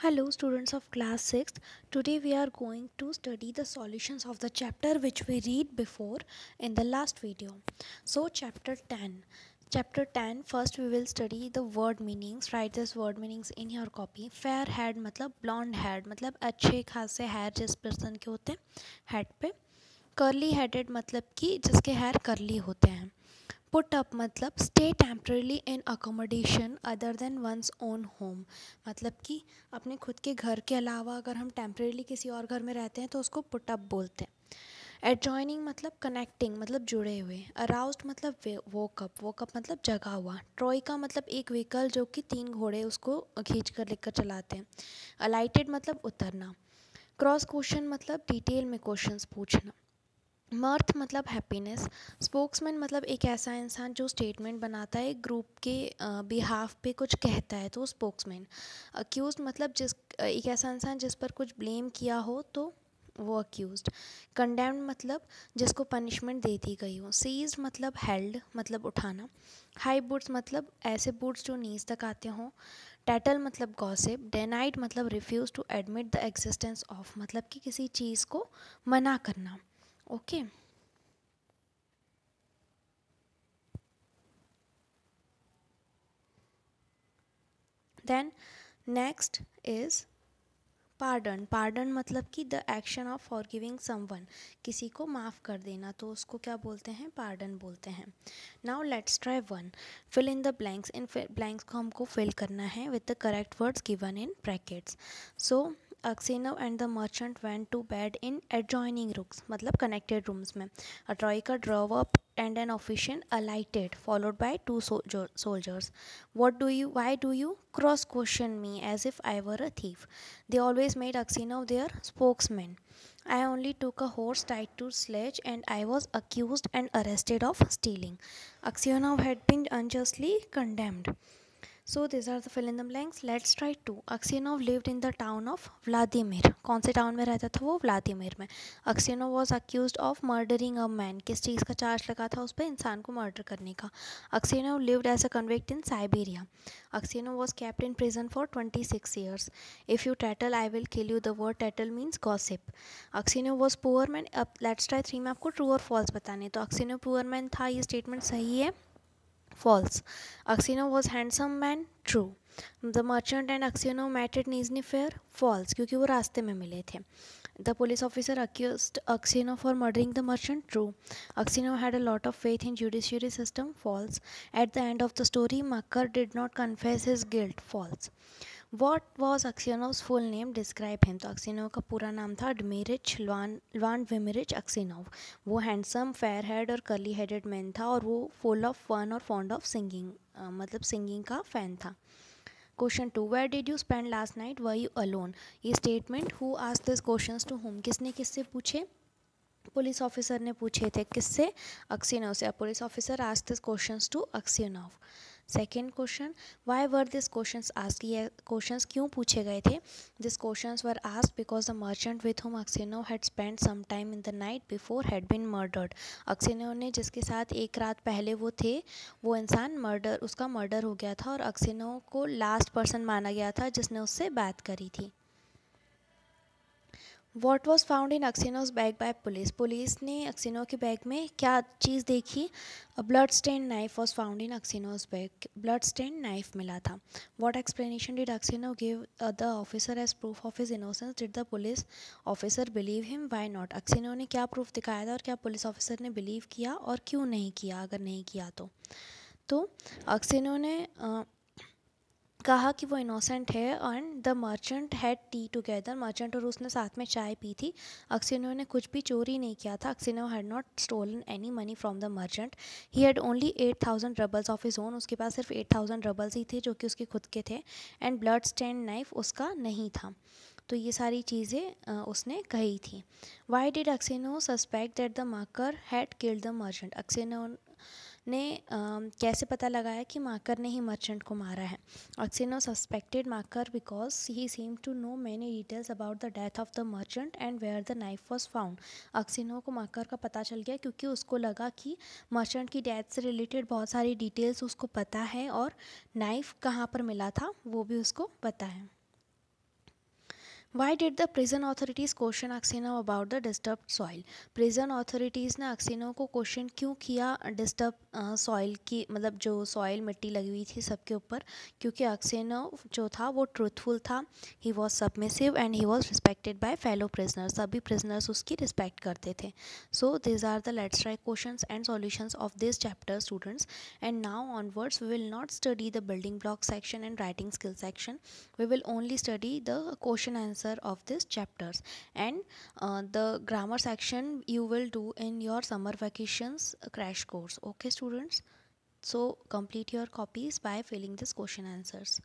Hello students of class 6th. Today we are going to study the solutions of the chapter which we read before in the last video. So chapter 10. Chapter 10 first we will study the word meanings. Write this word meanings in your copy. Fair head मतलब blonde head मतलब अच्छे खासे hair जिस person के होते हैं head पे. Curly headed मतलब कि जिसके hair curly होते हैं. पुट अप मतलब stay temporarily in accommodation other than one's own home मतलब कि अपने खुद के घर के अलावा अगर हम टेम्परेली किसी और घर में रहते हैं तो उसको पुट अप बोलते हैं. एडजॉइनिंग मतलब कनेक्टिंग मतलब जुड़े हुए. अराउज्ड मतलब वोकअप मतलब जगा हुआ. ट्रॉय का मतलब एक व्हीकल जो कि 3 घोड़े उसको खींच कर लेकर चलाते हैं. अलाइटेड मतलब उतरना. क्रॉस क्वेश्चन मतलब डिटेल में क्वेश्चंस पूछना. मर्थ मतलब हैप्पीनेस. स्पोक्समैन मतलब एक ऐसा इंसान जो स्टेटमेंट बनाता है ग्रुप के बिहाफ पे कुछ कहता है तो स्पोक्समैन. अक्यूज्ड मतलब जिस एक ऐसा इंसान जिस पर कुछ ब्लेम किया हो तो वो अक्यूज्ड. कंडेम्ड मतलब जिसको पनिशमेंट दे दी गई हो. सीज्ड मतलब हेल्ड मतलब उठाना. हाई बूट्स मतलब ऐसे बूट्स जो नीज तक आते हों. टैटल मतलब गॉसिप. डेनाइड मतलब refuse to admit the existence of मतलब कि किसी चीज़ को मना करना. Okay. Then next is pardon. Pardon मतलब कि the action of forgiving someone किसी को माफ़ कर देना तो उसको क्या बोलते हैं पार्डन बोलते हैं. Now let's try one. Fill in the blanks. इन ब्लैंक्स को हमको फिल करना है with the correct words given in brackets. So Aksinov and the merchant went to bed in adjoining rooms मतलब connected rooms में. A troika drove up and an official alighted followed by 2 soldiers. Why do you cross question me as if I were a thief? They always made Aksinov their spokesman. I only took a horse tied to sledge and I was accused and arrested of stealing. Aksionov had been unjustly condemned. So these are the fill in the blanks. Let's try two. Aksionov lived in the town of Vladimir. कौन से town में रहता था वो Vladimir में. Aksionov was accused of murdering a man. किस चीज़ का charge लगा था उस पर इंसान को मर्डर करने का. Aksionov lived as a convict in Siberia. Aksionov was kept in prison for 26 years. If you tattle I will kill you. The word tattle means gossip. Aksionov was poor man. अब let's try 3 में आपको true और false बताने. तो Aksionov poor man था ये statement सही है. False. Aksionov was handsome man. True. The merchant and Aksionov met at Nizhny Fair. False. क्योंकि वो रास्ते में मिले थे. The police officer accused Aksionov for murdering the merchant. True. Aksionov had a lot of faith in judiciary system. False. At the end of the story, Makar did not confess his guilt. False. What was Aksionov's full name? Describe him. तो Aksionov का पूरा नाम था Dmitry Lvan Dmitrich Aksionov. वो handsome fair head और curly headed man था और वो फुल ऑफ फन और फॉन्ड ऑफ सिंगिंग मतलब सिंगिंग का फ़ैन था. Question 2. Where did you spend last night were you alone. ये statement who asked this questions to whom किसने किससे पूछे. पुलिस ऑफिसर ने पूछे थे. किससे. अक्सिनोव से. Police officer asked this questions to Aksionov. Second question. Why were this questions asked. ये क्वेश्चंस क्यों पूछे गए थे. This questions were asked because the merchant with whom Aksionov had spend some time in the night before had been murdered. Aksionov ने जिसके साथ एक रात पहले वो थे वो इंसान उसका मर्डर हो गया था और अक्सिनोव को लास्ट पर्सन माना गया था जिसने उससे बात करी थी. What was found in Aksionov's bag by police. Police ने अक्सिनो के बैग में क्या चीज़ देखी. A blood stain knife was found in Aksionov's bag. Blood stain knife मिला था. What explanation did Aksionov give the officer as proof of his innocence. Did the police officer believe him. Why not. Aksionov ने क्या proof दिखाया था और क्या police officer ने believe किया और क्यों नहीं किया अगर नहीं किया तो अक्सिनो ने कहा कि वो इनोसेंट है and the merchant had T together. Merchant और उसने साथ में चाय पी थी. अक्सिनो ने कुछ भी चोरी नहीं किया था. Aksionov had not stolen any money from the merchant. He had only 8,000 roubles of his own. उसके पास सिर्फ 8,000 रबल्स ही थे जो कि उसके खुद के थे. एंड ब्लड स्टेन नाइफ उसका नहीं था. तो ये सारी चीज़ें उसने कही थी. Why did Aksionov suspect that the Makar had killed the merchant. Aksionov ने कैसे पता लगाया कि माकर ने ही मर्चेंट को मारा है. Aksionov suspected Makar because he seem to know many details about the death of the merchant and where the knife was found. Aksionov को माकर का पता चल गया क्योंकि उसको लगा कि मर्चेंट की डेथ से रिलेटेड बहुत सारी डिटेल्स उसको पता है और नाइफ कहाँ पर मिला था वो भी उसको पता है. Why did the prison authorities question Aksenov about the disturbed soil? Prison authorities ने Aksenov को क्वेश्चन क्यों किया डिस्टर्ब सॉइल की, मतलब जो सॉइल मिट्टी लगी हुई थी सबके ऊपर, क्योंकि Aksenov जो था वो ट्रूथफुल था, he was submissive and he was respected by fellow prisoners, सभी प्रिजनर्स उसकी रिस्पेक्ट करते थे. So this are the let's try questions and solutions of this chapter students. And now onwards we will not study the building block section and writing skill section. We will only study the question answer of these chapters, and the grammar section you will do in your summer vacations crash course. Okay students, so complete your copies by filling this question answers.